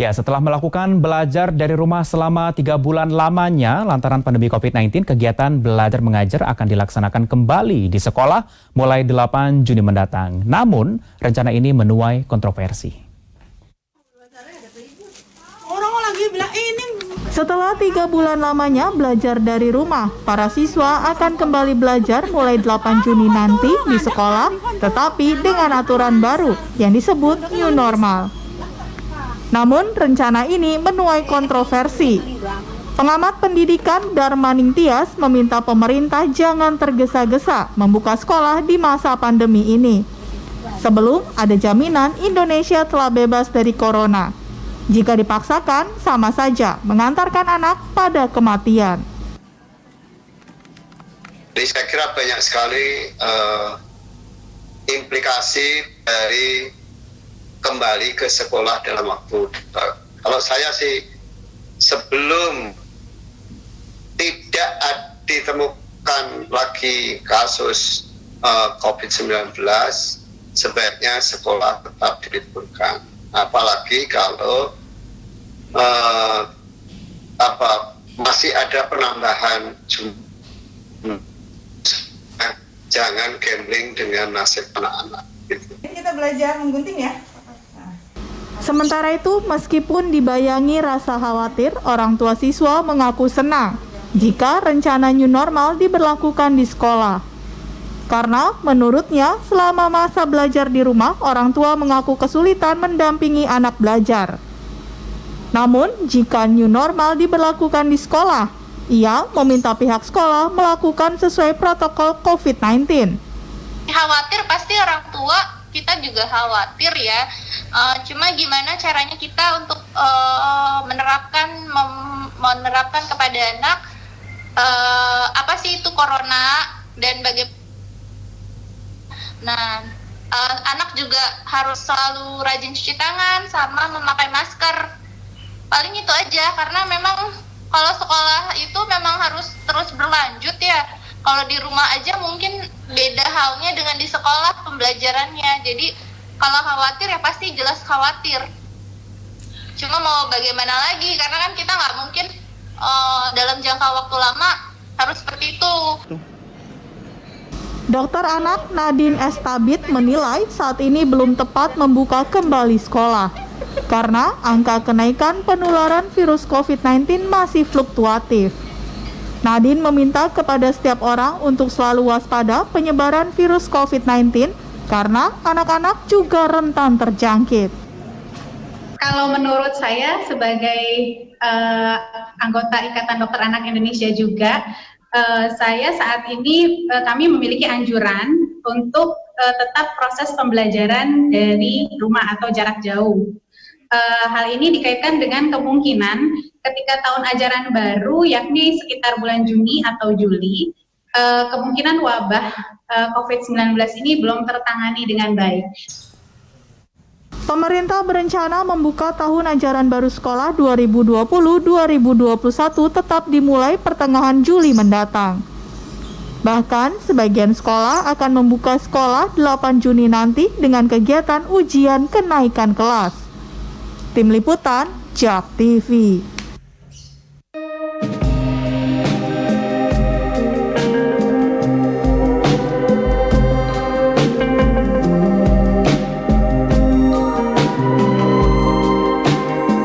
Ya, setelah melakukan belajar dari rumah selama 3 bulan lamanya lantaran pandemi COVID-19, kegiatan belajar mengajar akan dilaksanakan kembali di sekolah mulai 8 Juni mendatang. Namun, rencana ini menuai kontroversi. Setelah 3 bulan lamanya belajar dari rumah, para siswa akan kembali belajar mulai 8 Juni nanti di sekolah, tetapi dengan aturan baru yang disebut new normal. Namun, rencana ini menuai kontroversi. Pengamat pendidikan Darmaning Tias meminta pemerintah jangan tergesa-gesa membuka sekolah di masa pandemi ini, sebelum ada jaminan Indonesia telah bebas dari corona. Jika dipaksakan, sama saja mengantarkan anak pada kematian. Jadi saya kira banyak sekali implikasi dari kembali ke sekolah dalam waktu dekat. Kalau saya sih, sebelum tidak ditemukan lagi kasus COVID-19, sebaiknya sekolah tetap diliburkan. Apalagi kalau masih ada penambahan jumlah, jangan gambling dengan nasib anak-anak. Gitu. Kita belajar menggunting ya. Sementara itu, meskipun dibayangi rasa khawatir, orang tua siswa mengaku senang jika rencana new normal diberlakukan di sekolah. Karena menurutnya, selama masa belajar di rumah, orang tua mengaku kesulitan mendampingi anak belajar. Namun, jika new normal diberlakukan di sekolah, ia meminta pihak sekolah melakukan sesuai protokol COVID-19. Khawatir pasti orang tua, kita juga khawatir ya. Cuma gimana caranya kita untuk menerapkan kepada anak apa sih itu corona dan bagaimana. Nah, anak juga harus selalu rajin cuci tangan sama memakai masker. Paling itu aja, karena memang kalau sekolah itu memang harus terus berlanjut ya. Kalau di rumah aja mungkin beda halnya dengan di sekolah pembelajarannya. Jadi kalau khawatir ya pasti jelas khawatir. Cuma mau bagaimana lagi, karena kan kita nggak mungkin dalam jangka waktu lama harus seperti itu. Dokter anak Nadine Estabit menilai saat ini belum tepat membuka kembali sekolah karena angka kenaikan penularan virus COVID-19 masih fluktuatif. Nadine meminta kepada setiap orang untuk selalu waspada penyebaran virus COVID-19 karena anak-anak juga rentan terjangkit. Kalau menurut saya sebagai anggota Ikatan Dokter Anak Indonesia juga, saya saat ini kami memiliki anjuran untuk tetap proses pembelajaran dari rumah atau jarak jauh. Hal ini dikaitkan dengan kemungkinan ketika tahun ajaran baru, yakni sekitar bulan Juni atau Juli, kemungkinan wabah COVID-19 ini belum tertangani dengan baik. Pemerintah berencana membuka tahun ajaran baru sekolah 2020-2021 tetap dimulai pertengahan Juli mendatang. Bahkan, sebagian sekolah akan membuka sekolah 8 Juni nanti dengan kegiatan ujian kenaikan kelas. Tim Liputan, JAK TV.